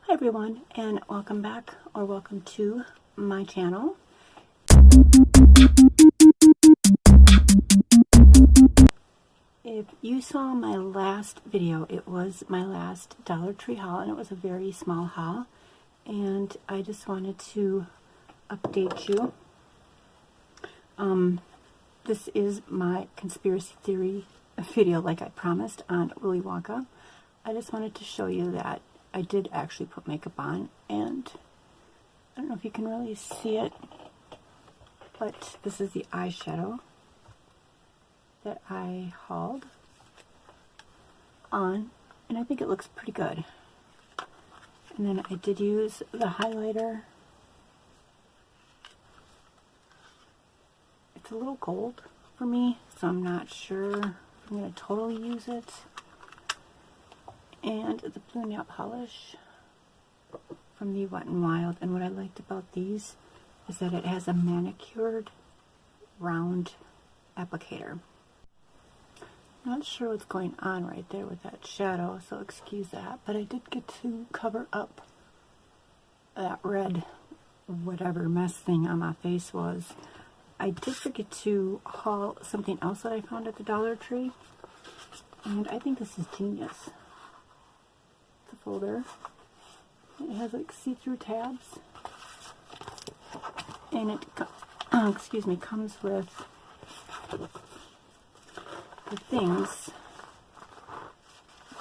Hi everyone, and welcome back or welcome to my channel. If you saw my last video, it was my last Dollar Tree haul, and it was a very small haul, and I just wanted to update you. This is my conspiracy theory video like I promised on Willy Wonka. I just wanted to show you that I did actually put makeup on, and I don't know if you can really see it, but this is the eyeshadow that I hauled on, and I think it looks pretty good. And then I did use the highlighter. It's a little gold for me, so I'm not sure I'm going to totally use it. And the blue nail polish from the Wet n Wild. And what I liked about these is that it has a manicured round applicator. Not sure what's going on right there with that shadow, so excuse that, but I did get to cover up that red whatever mess thing on my face was. I did forget to haul something else that I found at the Dollar Tree, and I think this is genius. Folder. It has like see-through tabs, and it comes with the things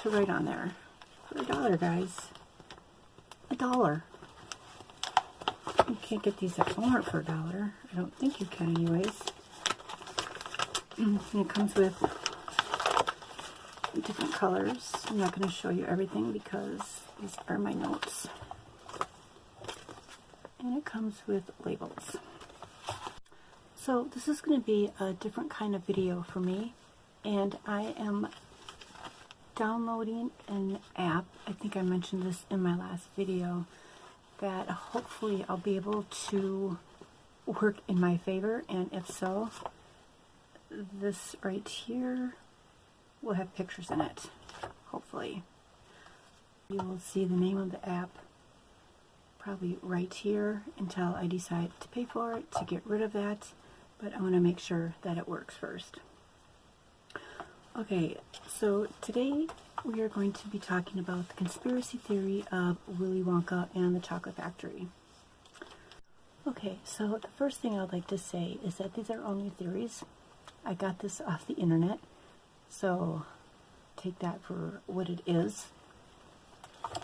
to write on there for $1, guys. $1. You can't get these at Walmart for $1. I don't think you can, anyways. And it comes with different colors. I'm not going to show you everything because these are my notes. And it comes with labels. So this is going to be a different kind of video for me, and I am downloading an app. I think I mentioned this in my last video, that hopefully I'll be able to work in my favor, and if so, this right here will have pictures in it, hopefully. You will see the name of the app probably right here until I decide to pay for it, to get rid of that, but I want to make sure that it works first. Okay, so today we are going to be talking about the conspiracy theory of Willy Wonka and the Chocolate Factory. Okay, so the first thing I'd like to say is that these are only theories. I got this off the internet, so take that for what it is.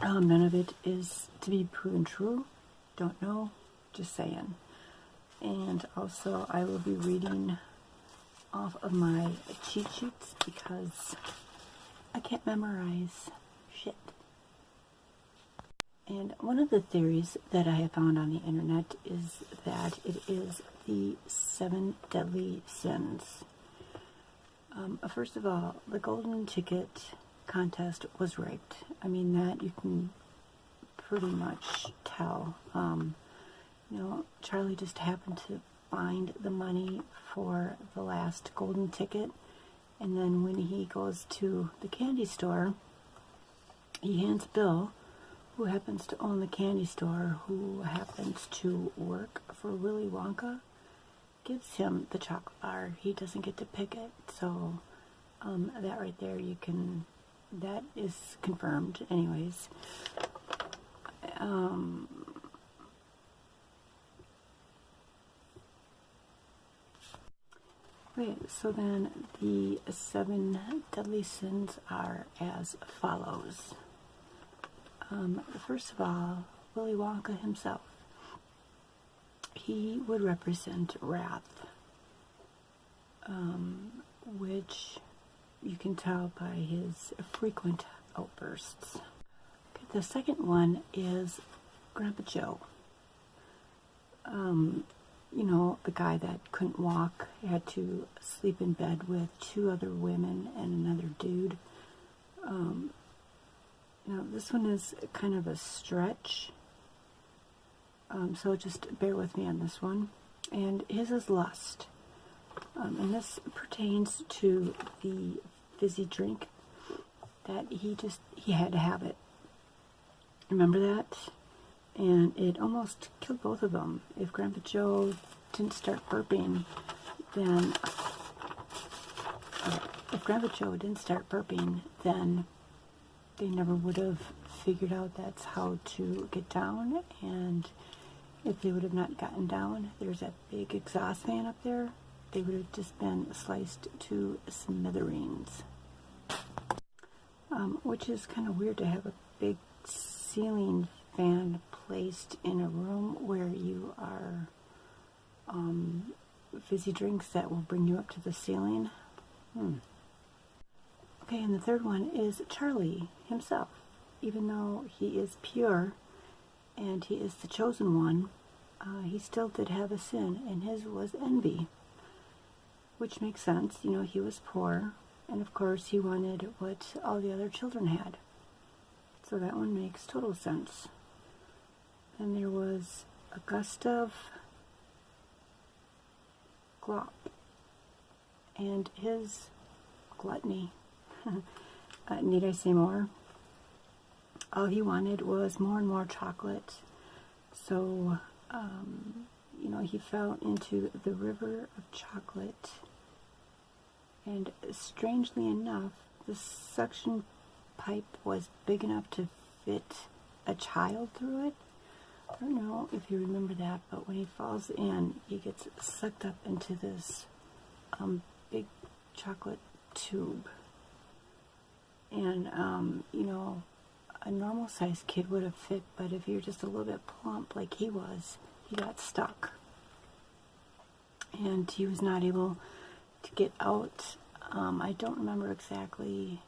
None of it is to be proven true. Don't know, just saying. And also I will be reading off of my cheat sheets because I can't memorize shit. And one of the theories that I have found on the internet is that it is the 7 deadly sins. First of all, the golden ticket contest was rigged. I mean, that you can pretty much tell. You know, Charlie just happened to find the money for the last golden ticket, and then when he goes to the candy store, he hands Bill, who happens to own the candy store, who happens to work for Willy Wonka, gives him the chocolate bar. He doesn't get to pick it, so that right there, that is confirmed anyways. Right, so then the 7 deadly sins are as follows. First of all, Willy Wonka himself. He would represent wrath, which you can tell by his frequent outbursts. Okay, the second one is Grandpa Joe. You know, the guy that couldn't walk, had to sleep in bed with 2 other women and another dude. Now, this one is kind of a stretch, so just bear with me on this one. And his is lust. And this pertains to the fizzy drink that he had to have it. Remember that? And it almost killed both of them. If Grandpa Joe didn't start burping, then they never would have figured out that's how to get down. And if they would have not gotten down, there's that big exhaust fan up there, they would have just been sliced to smithereens. Which is kind of weird to have a big ceiling fan placed in a room where you are fizzy drinks that will bring you up to the ceiling. Okay, and the third one is Charlie himself. Even though he is pure and he is the chosen one, he still did have a sin, and his was envy. Which makes sense. You know, he was poor, and of course he wanted what all the other children had. So that one makes total sense. Then there was Gustav Glop and his gluttony. Need I say more? All he wanted was more and more chocolate. So, you know, he fell into the river of chocolate. And strangely enough, the suction pipe was big enough to fit a child through it. I don't know if you remember that, but when he falls in, he gets sucked up into this big chocolate tube. And, you know, a normal sized kid would have fit, but if you're just a little bit plump like he was, he got stuck. And he was not able to get out. I don't remember exactly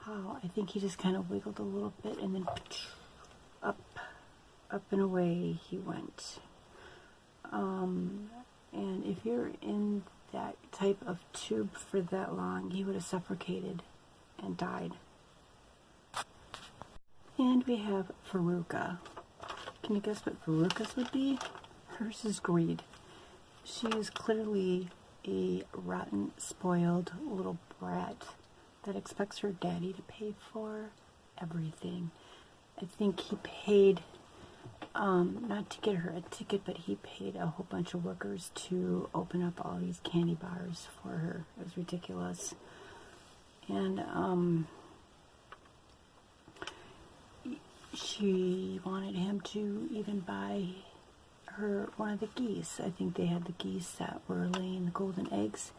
how. I think he just kind of wiggled a little bit, and then up and away he went. And if you're in that type of tube for that long, he would have suffocated and died. And we have Veruca. Can you guess what Veruca's would be? Hers is greed. She is clearly a rotten, spoiled little brat that expects her daddy to pay for everything. I think he paid, not to get her a ticket, but he paid a whole bunch of workers to open up all these candy bars for her. It was ridiculous. And, she wanted him to even buy her one of the geese. I think they had the geese that were laying the golden eggs,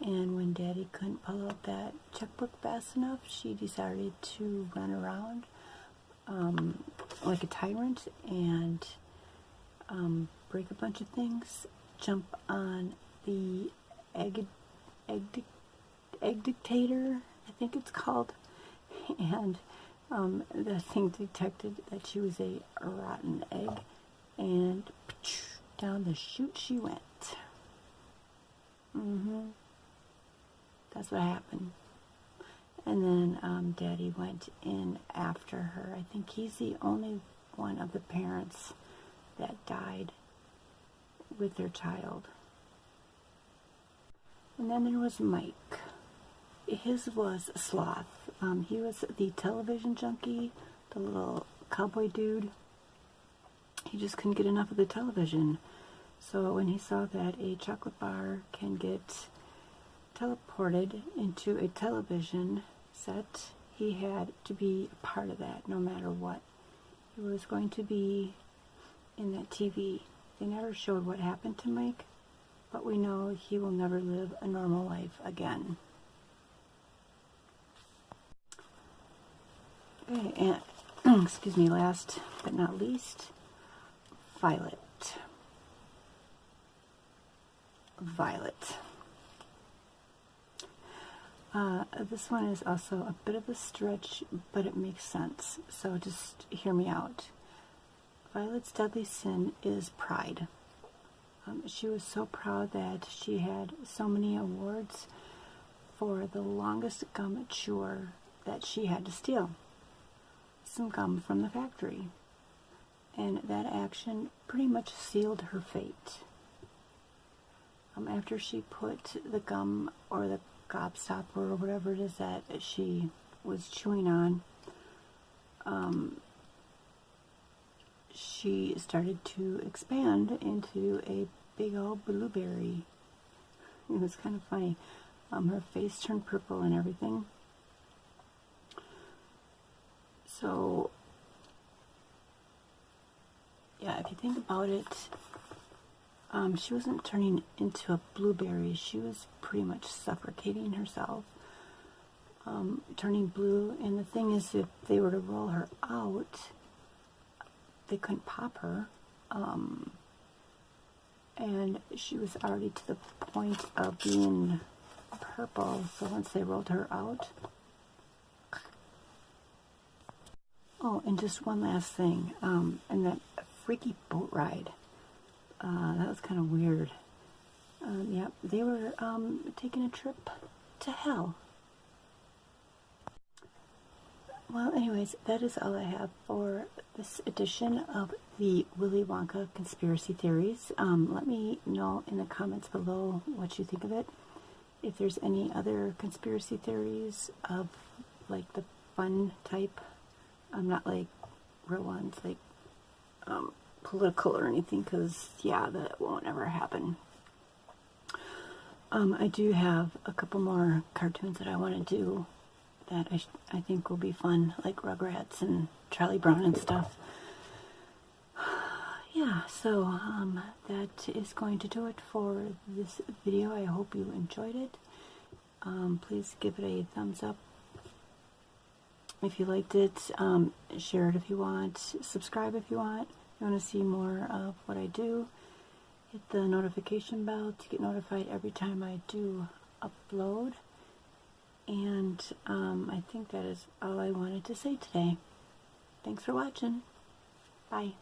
and when Daddy couldn't pull out that checkbook fast enough, she decided to run around like a tyrant and break a bunch of things, jump on the egg dictator, I think it's called, and the thing detected that she was a rotten egg, and down the chute she went. That's what happened. And then Daddy went in after her. I think he's the only one of the parents that died with their child. And then there was Mike. His was Sloth. He was the television junkie, the little cowboy dude. He just couldn't get enough of the television. So when he saw that a chocolate bar can get teleported into a television set, he had to be a part of that no matter what. He was going to be in that TV. They never showed what happened to Mike, but we know he will never live a normal life again. Okay, and excuse me, last but not least, Violet. This one is also a bit of a stretch, but it makes sense, so just hear me out. Violet's deadly sin is pride. She was so proud that she had so many awards for the longest gum chewer that she had to steal some gum from the factory. And that action pretty much sealed her fate. After she put the gum or the gobstopper or whatever it is that she was chewing on she started to expand into a big old blueberry. It was kind of funny. Her face turned purple and everything. So, yeah, if you think about it, she wasn't turning into a blueberry. She was pretty much suffocating herself, turning blue. And the thing is, if they were to roll her out, they couldn't pop her. And she was already to the point of being purple. So once they rolled her out. Oh, and just one last thing. And that freaky boat ride. That was kind of weird. Yeah, they were taking a trip to hell. Well, anyways, that is all I have for this edition of the Willy Wonka Conspiracy Theories. Let me know in the comments below what you think of it. If there's any other conspiracy theories of, like, the fun type. Not like real ones, like political or anything, because, yeah, that won't ever happen. I do have a couple more cartoons that I want to do that I think will be fun, like Rugrats and Charlie Brown and stuff. Yeah, so that is going to do it for this video. I hope you enjoyed it. Please give it a thumbs up if you liked it. Share it if you want. Subscribe if you want. If you want to see more of what I do, hit the notification bell to get notified every time I do upload. And I think that is all I wanted to say today. Thanks for watching. Bye.